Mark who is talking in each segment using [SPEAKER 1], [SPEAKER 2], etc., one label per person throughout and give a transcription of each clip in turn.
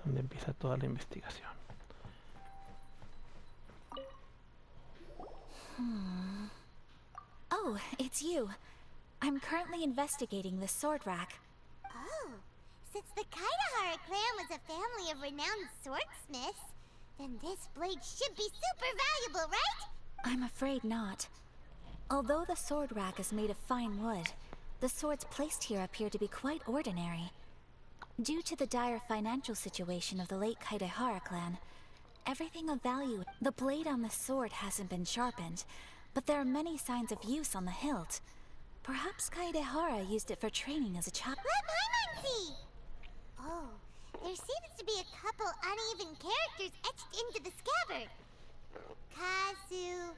[SPEAKER 1] donde empieza toda la investigación.
[SPEAKER 2] Oh, it's you. I'm currently investigating the sword rack.
[SPEAKER 3] Oh, since the Kaidahara clan was a family of renowned swordsmiths, then this blade should be super valuable, right?
[SPEAKER 2] I'm afraid not. Although the sword rack is made of fine wood, the swords placed here appear to be quite ordinary. Due to the dire financial situation of the late Kaidahara clan, everything of value, the blade on the sword hasn't been sharpened, but there are many signs of use on the hilt. Perhaps Kaidahara used it for training as a child.
[SPEAKER 3] Let Paimon see! Oh, there seems to be a couple uneven characters etched into the scabbard. Kazuha.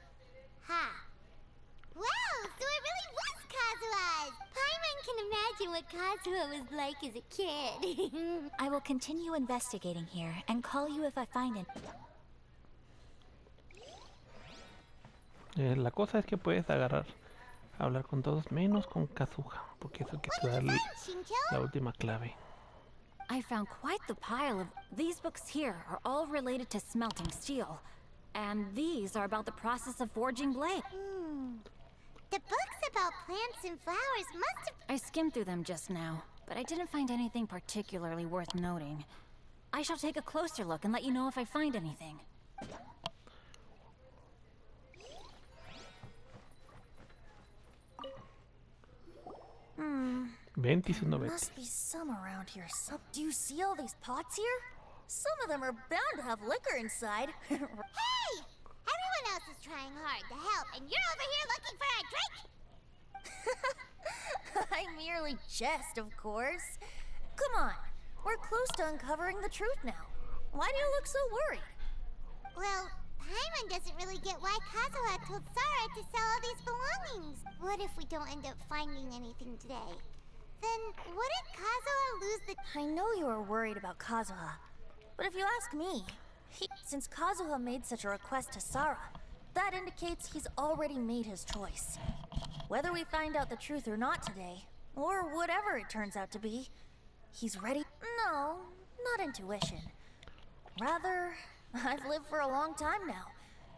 [SPEAKER 3] Wow, so it really was Kazuha's! Paimon can imagine what Kazuha was like as a kid.
[SPEAKER 2] I will continue investigating here and call you if I find it.
[SPEAKER 1] La cosa es que puedes hablar con todos menos con Kazuha, porque es el que te da la última clave.
[SPEAKER 4] I found quite the pile of... These books here are all related to smelting steel. And these are about the process of forging blade.
[SPEAKER 3] The books about plants and flowers must have...
[SPEAKER 4] I skimmed through them just now, but I didn't find anything particularly worth noting. I shall take a closer look and let you know if I find anything.
[SPEAKER 1] 21
[SPEAKER 5] There must be some around here. Do you see all these pots here? Some of them are bound to have liquor inside.
[SPEAKER 3] Hey! Everyone else is trying hard to help, and you're over here looking for a drink?
[SPEAKER 5] I merely jest, of course. Come on, we're close to uncovering the truth now. Why do you look so worried?
[SPEAKER 3] Well, Paimon doesn't really get why Kazuha told Sarah to sell all these belongings. What if we don't end up finding anything today? Then wouldn't Kazuha lose the...
[SPEAKER 5] I know you are worried about Kazuha, but if you ask me, since Kazuha made such a request to Sarah, that indicates he's already made his choice. Whether we find out the truth or not today, or whatever it turns out to be, he's ready. No, not intuition. Rather, I've lived for a long time now,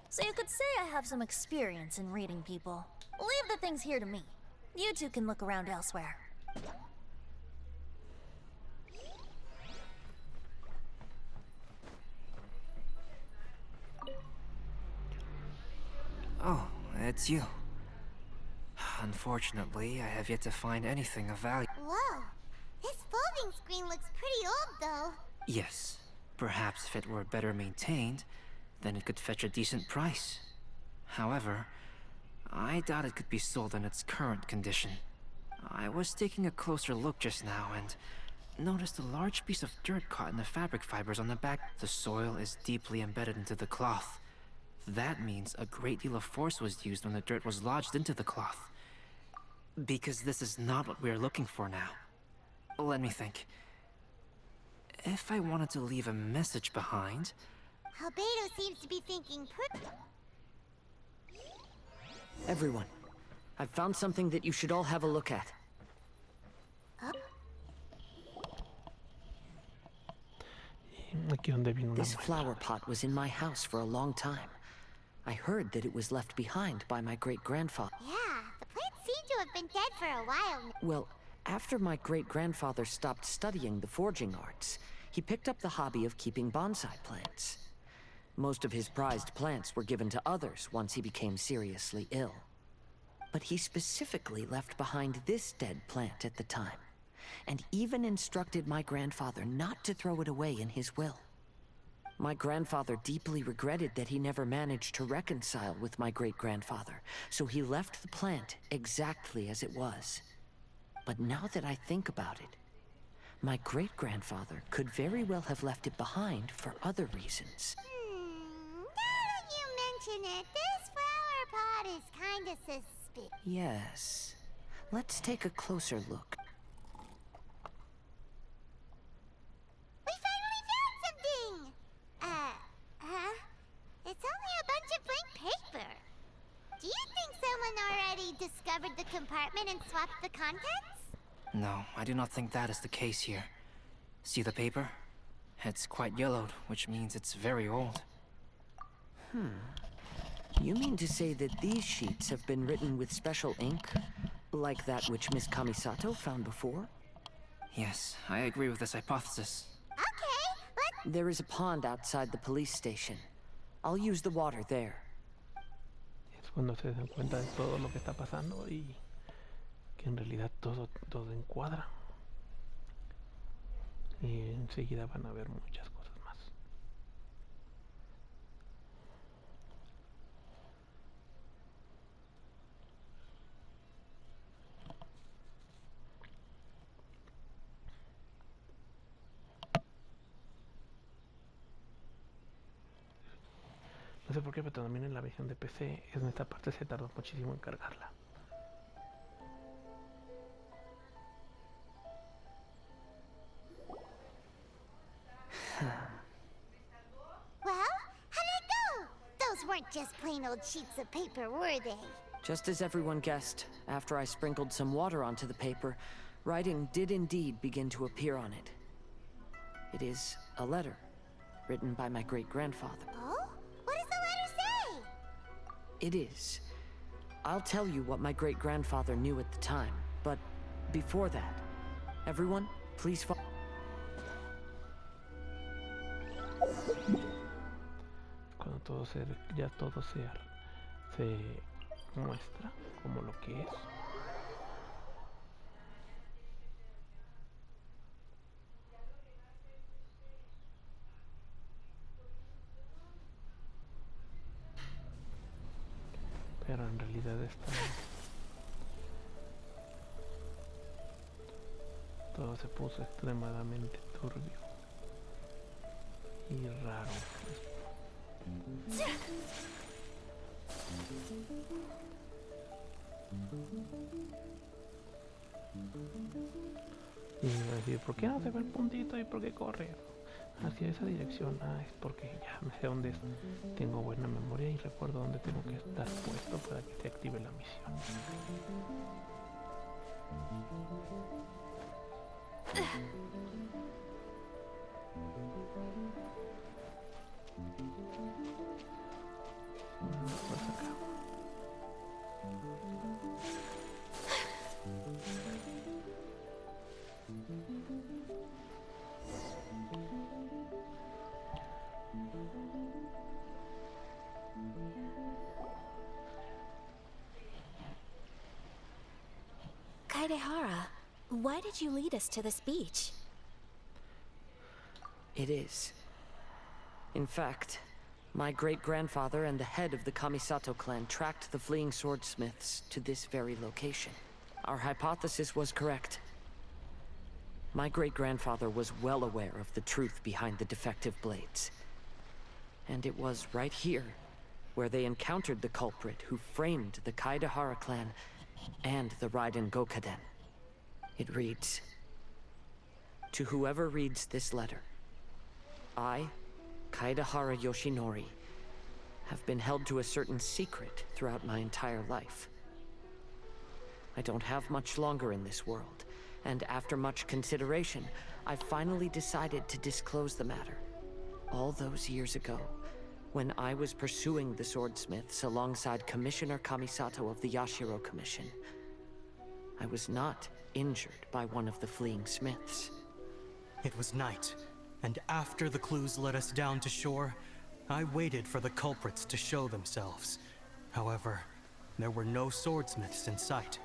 [SPEAKER 5] so you could say I have some experience in reading people. Leave the things here to me. You two can look around elsewhere.
[SPEAKER 6] Oh, it's you. Unfortunately, I have yet to find anything of value.
[SPEAKER 3] Whoa, this folding screen looks pretty old, though.
[SPEAKER 6] Yes, perhaps if it were better maintained, then it could fetch a decent price. However, I doubt it could be sold in its current condition. I was taking a closer look just now and noticed a large piece of dirt caught in the fabric fibers on the back. The soil is deeply embedded into the cloth. That means a great deal of force was used when the dirt was lodged into the cloth. Because this is not what we are looking for now. Let me think. If I wanted to leave a message behind...
[SPEAKER 3] Albedo seems to be thinking
[SPEAKER 7] Everyone, I've found something that you should all have a look at.
[SPEAKER 1] Aquí donde vino una
[SPEAKER 7] This
[SPEAKER 1] muestra.
[SPEAKER 7] flower pot was in my house for a long time. I heard that it was left behind by my great-grandfather.
[SPEAKER 3] Yeah, the plants seem to have been dead for a while now.
[SPEAKER 7] Well, after my great-grandfather stopped studying the forging arts, he picked up the hobby of keeping bonsai plants. Most of his prized plants were given to others once he became seriously ill. But he specifically left behind this dead plant at the time, and even instructed my grandfather not to throw it away in his will. My grandfather deeply regretted that he never managed to reconcile with my great-grandfather, so he left the plant exactly as it was. But now that I think about it, my great-grandfather could very well have left it behind for other reasons.
[SPEAKER 3] Now that you mention it, this flower pot is kinda suspicious.
[SPEAKER 7] Yes. Let's take a closer look.
[SPEAKER 3] We finally found something! It's only a bunch of blank paper. Do you think someone already discovered the compartment and swapped the contents?
[SPEAKER 6] No, I do not think that is the case here. See the paper? It's quite yellowed, which means it's very old.
[SPEAKER 7] You mean to say that these sheets have been written with special ink? Like that which Miss Kamisato found before?
[SPEAKER 6] Yes, I agree with this hypothesis.
[SPEAKER 3] Okay, let's...
[SPEAKER 7] There is a pond outside the police station. I'll use the water there.
[SPEAKER 1] Es cuando se dan cuenta de todo lo que está pasando y que en realidad todo encuadra. Y enseguida van a ver muchas cosas más. No sé por qué, pero también en la versión de PC, en esta parte se tardó muchísimo en cargarla.
[SPEAKER 3] Well, how'd it go? Those weren't just plain old sheets of paper, were they?
[SPEAKER 7] Just as everyone guessed, after I sprinkled some water onto the paper, writing did indeed begin to appear on it. It is a letter, written by my great-grandfather.
[SPEAKER 3] Oh? What does the letter say?
[SPEAKER 7] It is. I'll tell you what my great-grandfather knew at the time, but before that, everyone, please follow.
[SPEAKER 1] Cuando ya todo se muestra como lo que es. Pero en realidad todo se puso extremadamente turbio y raro. Y me va a decir, ¿por qué no se ve el puntito y por qué corre hacia esa dirección? Ah, es porque ya me sé dónde es. Tengo buena memoria y recuerdo dónde tengo que estar puesto para que se active la misión. Pues acá.
[SPEAKER 2] Kaidehara, why did you lead us to this beach?
[SPEAKER 7] It is. In fact, my great-grandfather and the head of the Kamisato clan tracked the fleeing swordsmiths to this very location. Our hypothesis was correct. My great-grandfather was well aware of the truth behind the defective blades. And it was right here where they encountered the culprit who framed the Kaidehara clan and the Raiden Gokaden. It reads, "To whoever reads this letter, I, Kaidehara Yoshinori, have been held to a certain secret throughout my entire life. I don't have much longer in this world, and after much consideration, I finally decided to disclose the matter. All those years ago, when I was pursuing the swordsmiths alongside Commissioner Kamisato of the Yashiro Commission, I was not injured by one of the fleeing smiths."
[SPEAKER 8] It was night, and after the clues led us down to shore, I waited for the culprits to show themselves. However, there were no swordsmiths in sight,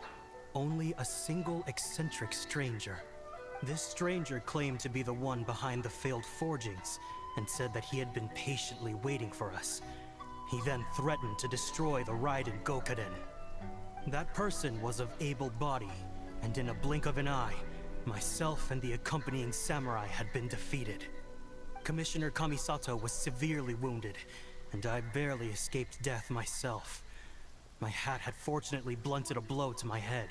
[SPEAKER 8] only a single eccentric stranger. This stranger claimed to be the one behind the failed forgings, and said that he had been patiently waiting for us. He then threatened to destroy the Raiden Gokaden. That person was of able body, and in a blink of an eye, myself and the accompanying samurai had been defeated. Commissioner Kamisato was severely wounded, and I barely escaped death myself. My hat had fortunately blunted a blow to my head.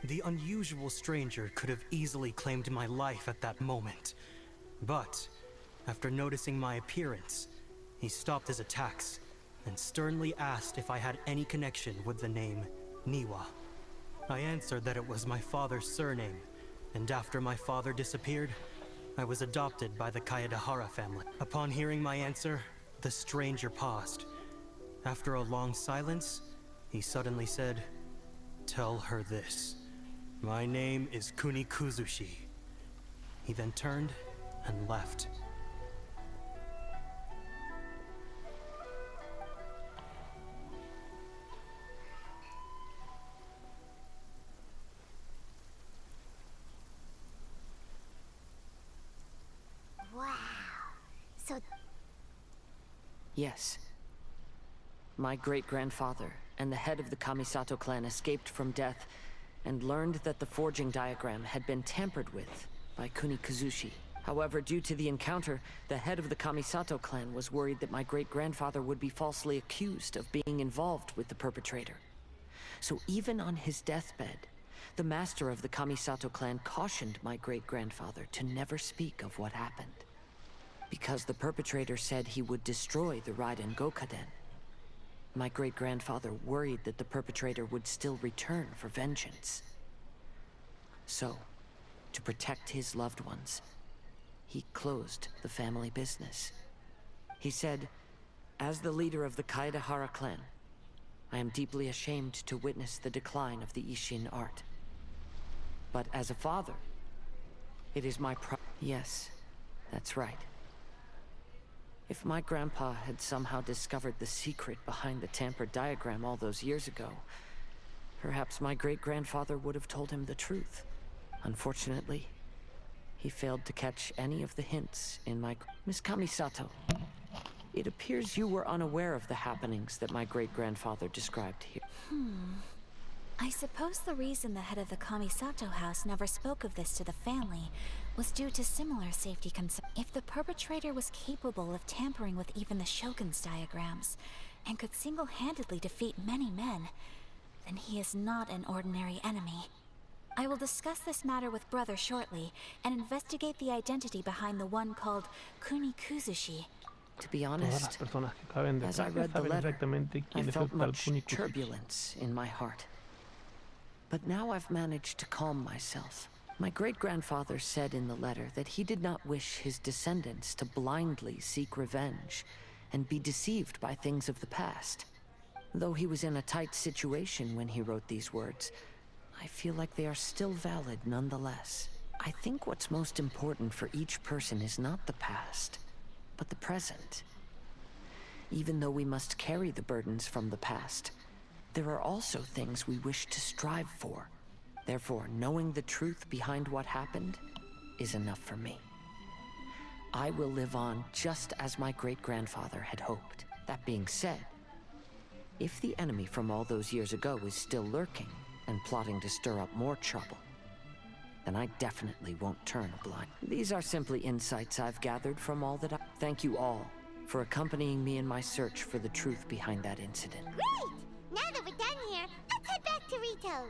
[SPEAKER 8] The unusual stranger could have easily claimed my life at that moment, but after noticing my appearance, he stopped his attacks and sternly asked if I had any connection with the name Niwa. I answered that it was my father's surname, and after my father disappeared, I was adopted by the Kayadahara family. Upon hearing my answer, the stranger paused. After a long silence, he suddenly said, "Tell her this. My name is Kunikuzushi." He then turned and left.
[SPEAKER 3] Wow. So
[SPEAKER 7] Yes. My great-grandfather and the head of the Kamisato clan escaped from death and learned that the forging diagram had been tampered with by Kunikuzushi. However, due to the encounter, the head of the Kamisato clan was worried that my great-grandfather would be falsely accused of being involved with the perpetrator. So even on his deathbed, the master of the Kamisato clan cautioned my great-grandfather to never speak of what happened. Because the perpetrator said he would destroy the Raiden Gokaden. My great-grandfather worried that the perpetrator would still return for vengeance. So, to protect his loved ones, he closed the family business. He said, "As the leader of the Kayadahara clan, I am deeply ashamed to witness the decline of the Ishin art. But as a father, it is my pride." Yes, that's right. If my grandpa had somehow discovered the secret behind the tampered diagram all those years ago, perhaps my great-grandfather would have told him the truth. Unfortunately, he failed to catch any of the hints in my... Miss Kamisato, it appears you were unaware of the happenings that my great-grandfather described here.
[SPEAKER 2] I suppose the reason the head of the Kamisato house never spoke of this to the family was due to similar safety concerns. If the perpetrator was capable of tampering with even the Shogun's diagrams, and could single-handedly defeat many men, then he is not an ordinary enemy. I will discuss this matter with Brother shortly, and investigate the identity behind the one called Kunikuzushi.
[SPEAKER 7] To be
[SPEAKER 1] Todas las
[SPEAKER 7] honest,
[SPEAKER 1] personas que caben de
[SPEAKER 7] as I
[SPEAKER 1] traje
[SPEAKER 7] read the
[SPEAKER 1] saben
[SPEAKER 7] letter,
[SPEAKER 1] exactamente
[SPEAKER 7] I
[SPEAKER 1] quién es el
[SPEAKER 7] felt
[SPEAKER 1] tal
[SPEAKER 7] much
[SPEAKER 1] Kunikuzushi.
[SPEAKER 7] turbulence in my heart. But now I've managed to calm myself. My great-grandfather said in the letter that he did not wish his descendants to blindly seek revenge and be deceived by things of the past. Though he was in a tight situation when he wrote these words, I feel like they are still valid nonetheless. I think what's most important for each person is not the past, but the present. Even though we must carry the burdens from the past, there are also things we wish to strive for. Therefore, knowing the truth behind what happened is enough for me. I will live on just as my great-grandfather had hoped. That being said, if the enemy from all those years ago is still lurking and plotting to stir up more trouble, then I definitely won't turn a blind. These are simply insights I've gathered from all that I... Thank you all for accompanying me in my search for the truth behind that incident.
[SPEAKER 3] great! Now that we're done here, let's head back to Rito.